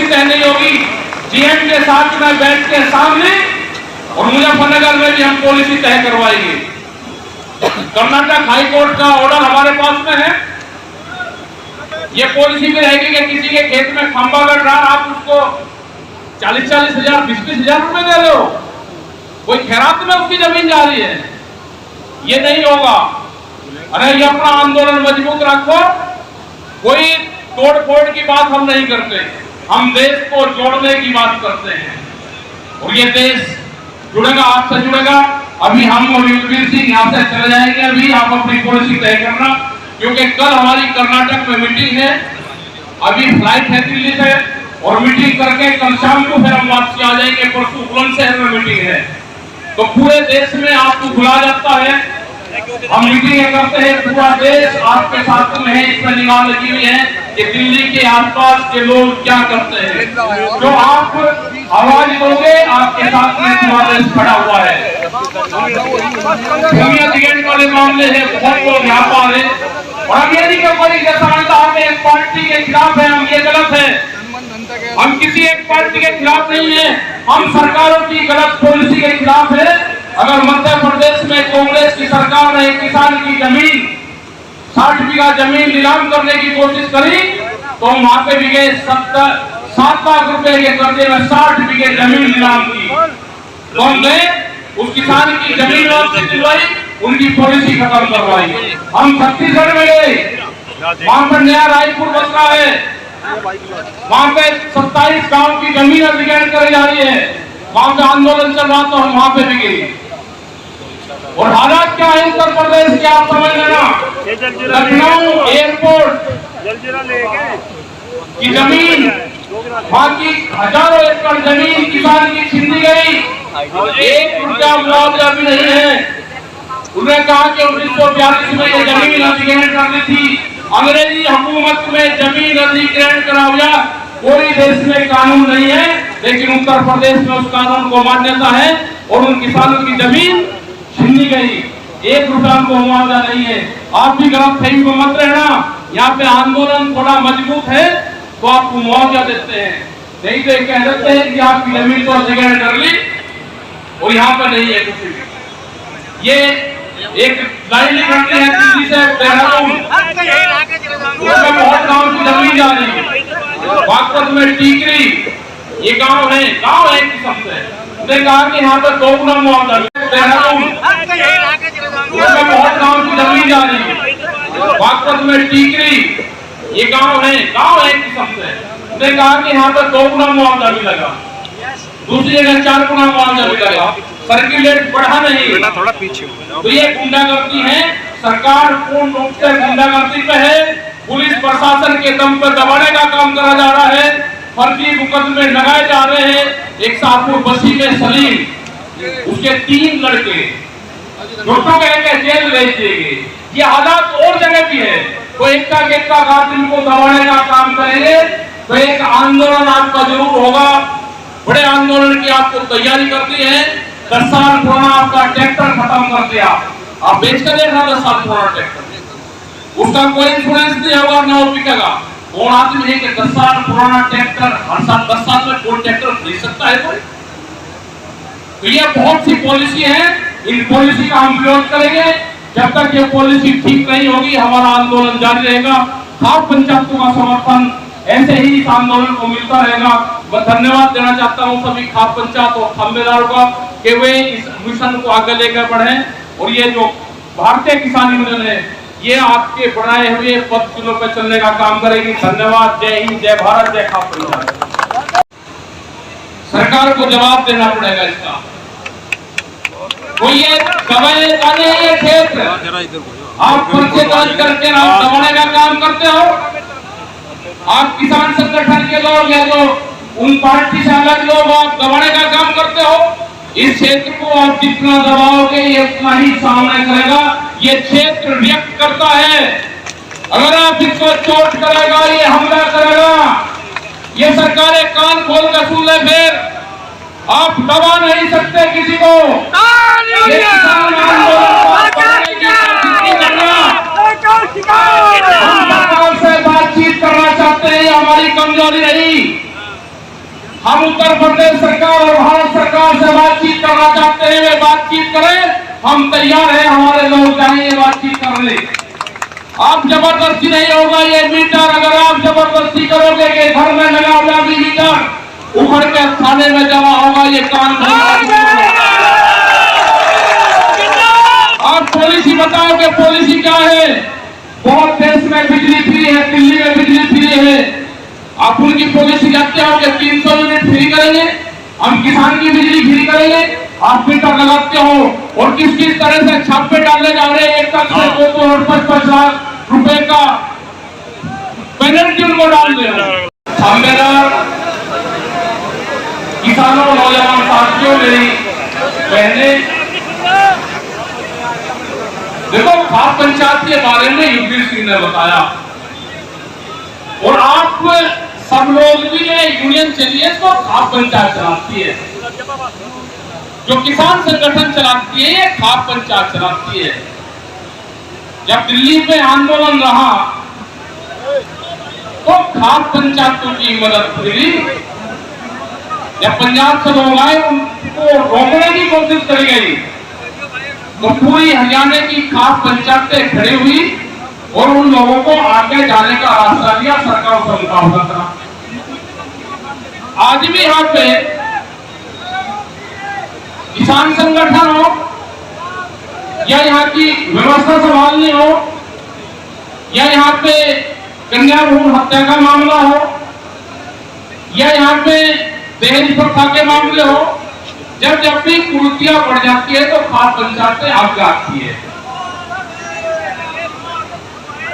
तय नहीं होगी। जीएम के साथ में बैठ के सामने और मुजफ्फरनगर में भी हम पॉलिसी तय करवाएंगे। कर्नाटक हाई कोर्ट का ऑर्डर हमारे पास में है। ये पॉलिसी भी रहेगी कि किसी के खेत में खंबा गड़ रहा, आप उसको 40-40 हजार 20-20 हजार रुपए दे रहे हो, कोई खैरात में उसकी जमीन जा रही है, ये नहीं होगा। अरे ये अपना आंदोलन मजबूत रखो, कोई तोड़ फोड़ की बात हम नहीं करते, हम देश को जोड़ने की बात करते हैं और ये देश जुड़ेगा, आपसे जुड़ेगा। अभी हम और युगवीर सिंह यहाँ से चले जाएंगे, अभी आप अपनी पॉलिसी तय करना, क्योंकि कल हमारी कर्नाटक में मीटिंग है, अभी फ्लाइट है दिल्ली से और मीटिंग करके कल शाम को फिर हम वापसी आ जाएंगे। परसों बुलंदशहर में मीटिंग है, तो पूरे देश में आपको बुला जाता है, हम मीटिंग करते हैं, पूरा देश आपके साथ में है। इसमें निगाह लगी हुई है कि दिल्ली के आसपास के लोग क्या करते हैं, जो आप आवाज दोगे आपके साथ में पूरा देश खड़ा हुआ है। भूमि अधिग्रहण वाले मामले है, बहुत लोग यहाँ पर है और हम ये नहीं कह पाएंगे जैसा हम एक पार्टी के खिलाफ है, हम ये गलत है। हम किसी एक पार्टी के खिलाफ नहीं है, हम सरकारों की गलत पॉलिसी के खिलाफ है। अगर मध्य प्रदेश में कांग्रेस की सरकार ने किसान की जमीन 60 बीघा जमीन नीलाम करने की कोशिश करी तो वहां पे भी गए 7 लाख रुपए के कर्जे में 60 बीघे जमीन नीलाम की, तो हम गए उस किसान की जमीन वापसी दिलवाई, उनकी पॉलिसी खत्म करवाई। हम छत्तीसगढ़ में गए, वहां पर नया रायपुर बस रहा है, वहां पे 27 गांव की जमीन अधिग्रहण करी जा रही है, वहां पे आंदोलन चल रहा, तो हम वहां पे भी गए। और हालात क्या है उत्तर प्रदेश के आप समझ लेना। लखनऊ एयरपोर्ट की जमीन, बाकी हजारों एकड़ जमीन किसान की छीनी गई, 1 रुपया मुआवजा भी नहीं है। उन्होंने कहा कि 1942 में ये जमीन अधिग्रहण करनी थी, अंग्रेजी हुकूमत में जमीन अधिग्रहण कराया, कोई देश में कानून नहीं है, लेकिन उत्तर प्रदेश में उस कानून को मान्यता है और उन किसानों की जमीन छीनी गई, 1 रुपया को मुआवजा नहीं है। आप भी गलतफहमी में मत रहना, यहाँ पे आंदोलन थोड़ा मजबूत है तो आपको मुआवजा देते हैं, नहीं तो कह देते हैं कि आपकी जमीन तो अधिग्रहण कर ली और यहाँ पे नहीं है कुछ भी। ये एक लाइन निकलती है दिल्ली से देहरादून, उसमें बहुत गांव की जमीन जा रही है, बागपत में टीकरी ये गांव है किस्म से, उसने कहा कि यहाँ पर 2 गुना मुआवजा। देहरादून उसमें बहुत गांव की जमीन जा रही है, बागपत में टीकरी ये गांव है किस्म से, उसने कहा कि यहाँ पर 2 गुना मुआवजा मिलेगा, दूसरी जगह 4 गुना मुआवजा मिलेगा, सर्कुलेट बढ़ा नहीं, थोड़ा पीछे। तो ये गुंडागर्दी है, सरकार पूर्ण रूप से गुंडागर्दी पे है, पुलिस प्रशासन के दम पर दबाने का काम करा जा रहा है, फर्जी मुकदमे लगाए जा रहे हैं। एक शाहपुर बस्ती में सलीम, उसके 3 लड़के झूठों कह के जेल भेज दिए गए। ये हालात और जगह भी है, तो एक का कातिल को दबाने का काम करेंगे तो एक आंदोलन आपका जरूर होगा। बड़े आंदोलन की आपको तैयारी करती है। 10 साल पुराना आपका ट्रैक्टर खत्म कर दिया, आप बेच कर देखना 10 साल पुराना ट्रैक्टर, उसका कोई इंश्योरेंस नहीं होगा, ना वो बिकेगा। कौन आदमी है कि 10 साल पुराना ट्रैक्टर हर साल 10 साल में कोई ट्रैक्टर खरीद सकता है कोई? तो ये बहुत सी पॉलिसी है, इन पॉलिसी का हम विरोध करेंगे। जब तक ये पॉलिसी ठीक नहीं होगी हमारा आंदोलन जारी रहेगा। खाप पंचायतों का समर्थन ऐसे ही इस आंदोलन को मिलता रहेगा। मैं धन्यवाद देना चाहता हूँ सभी खाप पंचायत और खंबेदारों का कि वे इस मिशन को आगे लेकर बढ़े और ये जो भारतीय किसान यूनियन है ये आपके बनाए हुए पद किलो पे चलने का काम करेगी। धन्यवाद। जय हिंद, जय भारत, जय खाप पंचायत। सरकार को जवाब देना पड़ेगा इसका। वो ये दबाने वाले ये क्षेत्र आप पर्चे दर्ज करके आप दबाने का काम करते हो। आप किसान संगठन के लोग या जो उन पार्टी से अलग लोग आप दबाने का काम करते हो। इस क्षेत्र को आप जितना दबाओगे ये उतना ही सामने करेगा। ये क्षेत्र रिएक्ट करता है। अगर आप इसको चोट करेगा ये हमला करेगा। ये सरकारें कान खोल कर सुन ले, फिर आप दबा नहीं सकते किसी को। ये किसान आंदोलन से बातचीत करना चाहते हैं, हमारी कमजोरी नहीं। हम उत्तर प्रदेश सरकार और भारत सरकार से बातचीत करना चाहते हैं, वे बातचीत करें, हम तैयार हैं, हमारे लोग चाहिए बातचीत करने। आप जबरदस्ती नहीं होगा ये मीटर, अगर आप जबरदस्ती करोगे कि घर में लगा हुआ भी मीटर उखड़ के थाने में जमा होगा, ये कानून। आप पॉलिसी बताओ कि पॉलिसी क्या है। बहुत देश में बिजली फ्री है, दिल्ली में बिजली फ्री है, आप उनकी पॉलिसी क्या हो कि 300 यूनिट फ्री करेंगे, हम किसान की बिजली फ्री करेंगे, आप मीटर लगाते हो और किस किस तरह से छापे डालने जा रहे हैं। 1 लाख से 2 और 5 लाख रुपए का पेनल्टी उनको डाल दे। मेरा किसानों, नौजवान साथियों, मेरी बहने, देखो खाप पंचायत के बारे में युद्धवीर सिंह ने बताया और आप सब लोग भी यूनियन चलिए तो खाप पंचायत चलाती है, जो किसान संगठन चलाती है ये खाप पंचायत चलाती है। जब दिल्ली में आंदोलन रहा तो खाप पंचायतों की मदद मिली। जब पंजाब से लोग आए उनको रोकने की कोशिश करी गई तो पूरी हरियाणा की खाप पंचायतें खड़ी हुई और उन लोगों को आगे जाने का रास्ता दिया, सरकार से मुकाबला करा। आज भी यहाँ पे किसान संगठन हो या यहाँ की व्यवस्था संभालनी हो या यहाँ पे कन्या भ्रूण हत्या का मामला हो या यहाँ पे दहेज प्रथा के मामले हो, जब जब भी कुरीतियां बढ़ जाती है तो खाप पंचायतें आगे आती है।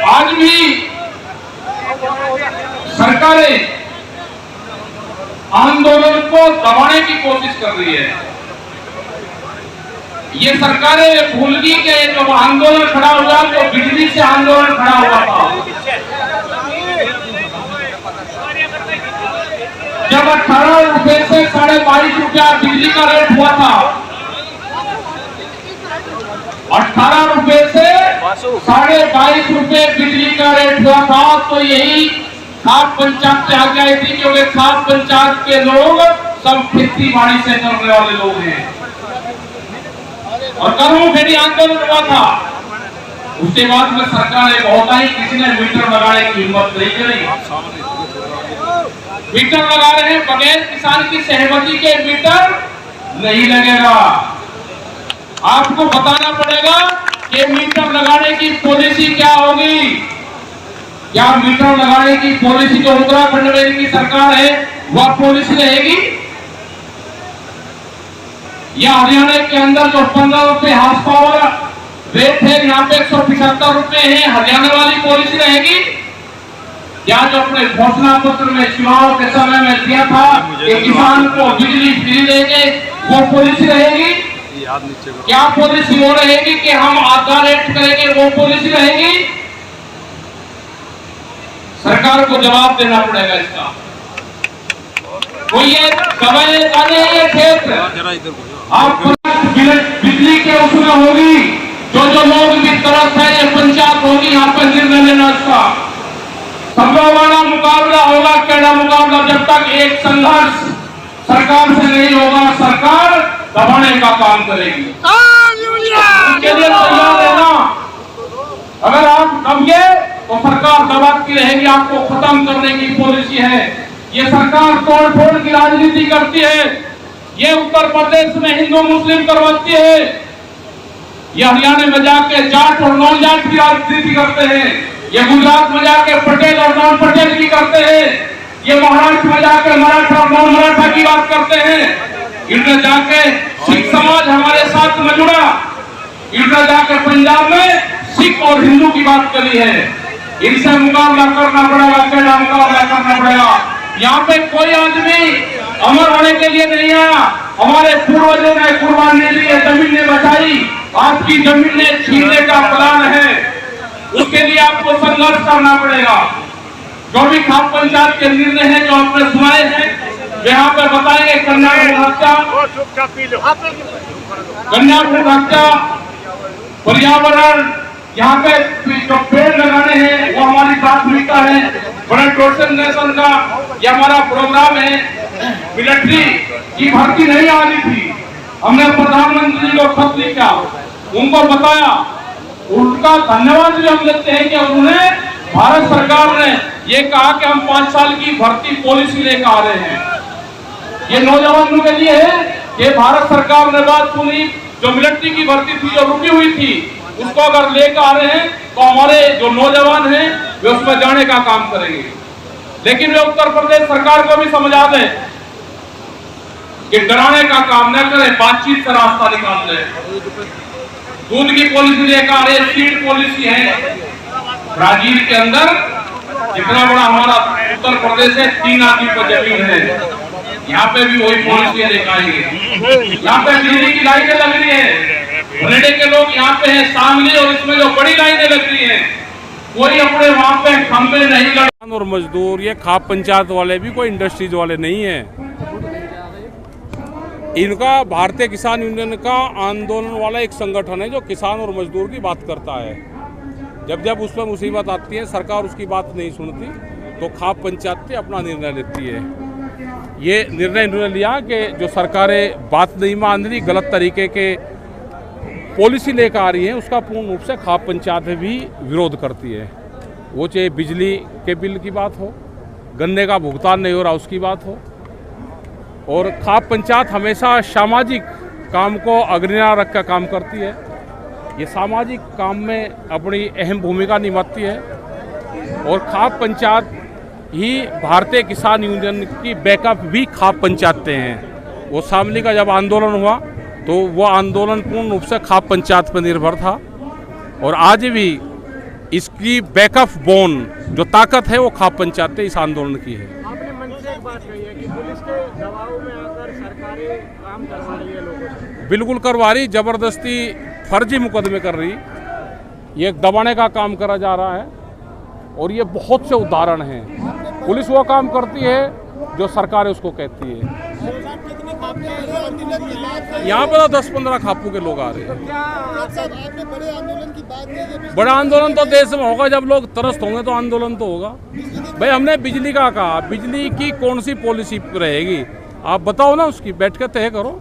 आज भी सरकारें आंदोलन को दबाने की कोशिश कर रही है। ये सरकारें भूल गई कि जब आंदोलन खड़ा हुआ तो बिजली से आंदोलन खड़ा हुआ था। जब 18 रुपए से 22.5 रुपया बिजली का रेट हुआ था, 18 रुपए से 22.5 रुपए बिजली का रेट हुआ था, तो यही खाप पंचायत से आगे आई थी, क्योंकि खाप पंचायत के लोग सब खेती बाड़ी से करने वाले लोग हैं और कर्मों खेती आंदोलन हुआ था। उसके बाद में सरकार ने बहुत ही किसी ने मीटर लगाने की हिम्मत नहीं करी। मीटर लगा रहे हैं, बगैर किसान की सहमति के मीटर नहीं लगेगा। आपको बताना पड़ेगा कि मीटर लगाने की पॉलिसी क्या होगी। क्या मीटर लगाने की पॉलिसी जो उत्तराखंड में इनकी सरकार है वह पॉलिसी रहेगी, या हरियाणा के अंदर जो 15 रुपए हाउस पावर रेट है यहाँ पे 175 रुपए है, हरियाणा वाली पॉलिसी रहेगी? या जो अपने घोषणा पत्र में चुनाव के समय में दिया था कि किसान को बिजली फ्री देंगे, वो पॉलिसी रहेगी? क्या पॉलिसी वो रहेगी कि हम आधा रेट करेंगे, वो पॉलिसी रहेगी? सरकार को जवाब देना पड़ेगा इसका। कोई ये दबाए जाने ये क्षेत्र आप बिजली के उसमें होगी, जो लोग भी तरफ है, ये पंचायत होगी, यहाँ पर निर्णय लेना इसका सबका मुकाबला होगा। कैडा मुकाबला, जब तक एक संघर्ष सरकार से नहीं होगा, सरकार दबाने का काम करेगी। उनके लिए तैयार रहना। अगर आप दबिए तो सरकार दबाती रहेगी, आपको खत्म करने की पॉलिसी है। ये सरकार तोड़ फोड़ की राजनीति करती है, ये उत्तर प्रदेश में हिंदू मुस्लिम करवाती है, ये हरियाणा में जाके जाट और नॉन जाट की राजनीति करते हैं, ये गुजरात में जाके पटेल और नॉन पटेल की करते हैं, ये महाराष्ट्र में जाके मराठा और नॉन मराठा की बात करते हैं, इधर जाके सिख समाज हमारे साथ में जुड़ा, इधर जाके पंजाब में सिख और हिंदू की बात करी है। इनसे मुकाबला करना पड़ेगा, कैडा मुकाबला करना पड़ेगा। यहाँ पे कोई आदमी अमर होने के लिए नहीं आया। हमारे पूर्वजों ने कुर्बानी दी है, जमीन ने बचाई, आपकी जमीन ने छीनने का प्लान है, उसके लिए आपको संघर्ष करना पड़ेगा। जो भी खाप पंचायत के निर्णय हैं जो आपने सुनाए हैं, यहाँ पे बताएंगे कन्या भ्रूण हत्या, पर्यावरण, यहाँ पे जो पेड़ लगाने हैं वो हमारी प्राथमिकता है। बड़े टोटल नेशन का ये हमारा प्रोग्राम है। मिलिट्री की भर्ती नहीं आ रही थी। हमने प्रधानमंत्री जी को खत लिखा, उनको बताया, उनका धन्यवाद भी हम देते हैं कि उन्होंने भारत सरकार ने ये कहा कि हम 5 साल की भर्ती पॉलिसी लेकर आ रहे हैं। ये नौजवानों के लिए है कि भारत सरकार ने बात सुनी, जो मिलिट्री की भर्ती थी जो रुकी हुई थी उसको अगर लेकर आ रहे हैं तो हमारे जो नौजवान हैं वे उसमें जाने का काम करेंगे। लेकिन वे उत्तर प्रदेश सरकार को भी समझा दें कि डराने का काम न करें, बातचीत से रास्ता निकाल दें। दूध की पॉलिसी लेकर आ रहे, सीड पॉलिसी है। ब्राजील के अंदर जितना बड़ा हमारा उत्तर प्रदेश है, 3 आदमी पर जमीन है, यहाँ पे भी वही पॉलिसी लेकर आएंगे। यहाँ पे बिजली की लाइनें लग रही है, बरेडे के लोग यहाँ पे हैं, सांगली और इसमें जो बड़ी लाइनें लग रही है, कोई अपने वहाँ पे खंभे नहीं लगे। और मजदूर ये खाप पंचायत वाले भी कोई इंडस्ट्रीज वाले नहीं है। इनका भारतीय किसान यूनियन का आंदोलन वाला एक संगठन है जो किसान और मजदूर की बात करता है। जब जब उस पर मुसीबत आती है, सरकार उसकी बात नहीं सुनती, तो खाप पंचायत अपना निर्णय लेती है। ये निर्णय इन्होंने लिया कि जो सरकारें बात नहीं मान रही, गलत तरीके के पॉलिसी लेकर आ रही है, उसका पूर्ण रूप से खाप पंचायत भी विरोध करती है। वो चाहे बिजली के बिल की बात हो, गन्ने का भुगतान नहीं हो रहा उसकी बात हो, और खाप पंचायत हमेशा सामाजिक काम को अग्रणी रख कर काम करती है। ये सामाजिक काम में अपनी अहम भूमिका निभाती है और खाप पंचायत ही भारतीय किसान यूनियन की बैकअप भी खाप पंचायतें हैं। वो शामली का जब आंदोलन हुआ तो वो आंदोलन पूर्ण रूप से खाप पंचायत पर निर्भर था, और आज भी इसकी बैकअप बोन जो ताकत है वो खाप पंचायत इस आंदोलन की है। आपने मन से एक बात कही है कि पुलिस के दबाव में आकर सरकारें काम करवा रही है लोगों से। बिल्कुल करवा रही, जबरदस्ती फर्जी मुकदमे कर रही, ये दबाने का काम करा जा रहा है। और ये बहुत से उदाहरण हैं। पुलिस वो काम करती है जो सरकारें उसको कहती है। यहाँ पर 10-15 खापू के लोग आ रहे हैं। बड़ा आंदोलन तो देश में होगा, जब लोग त्रस्त होंगे तो आंदोलन तो होगा। भाई हमने बिजली का कहा, बिजली की कौन सी पॉलिसी रहेगी आप बताओ ना, उसकी बैठ कर तय करो।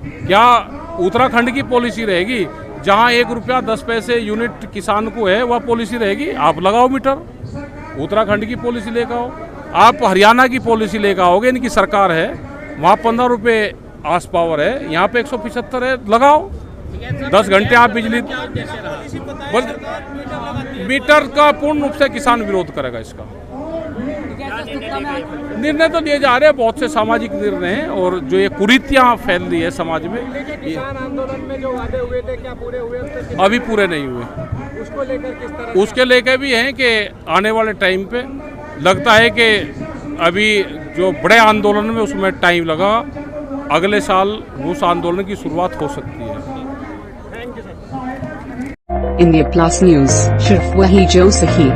क्या उत्तराखंड की पॉलिसी रहेगी जहाँ 1 रुपया 10 पैसे यूनिट किसान को है, वह पॉलिसी रहेगी? आप लगाओ मीटर, उत्तराखंड की पॉलिसी लेकर आओ। आप हरियाणा की पॉलिसी लेकर आओगे, इनकी सरकार है, वहाँ 15 रुपये आस पावर है, यहाँ पे 175 है, लगाओ। 10 घंटे आप बिजली, मीटर का पूर्ण रूप से किसान विरोध करेगा। इसका निर्णय तो लिए जा रहे हैं, बहुत से सामाजिक निर्णय हैं, और जो ये कुरीतियां फैल रही है समाज में। किसान आंदोलन में जो वादे हुए थे क्या पूरे हुए? अभी पूरे नहीं हुए। उसको लेकर किस तरह? उसके लेकर भी हैं कि आने वाले टाइम पे लगता है कि अभी जो बड़े आंदोलन में उसमें टाइम लगा, अगले साल उस आंदोलन की शुरुआत हो सकती है। Thank you sir. India plus news, सिर्फ वही जो सही।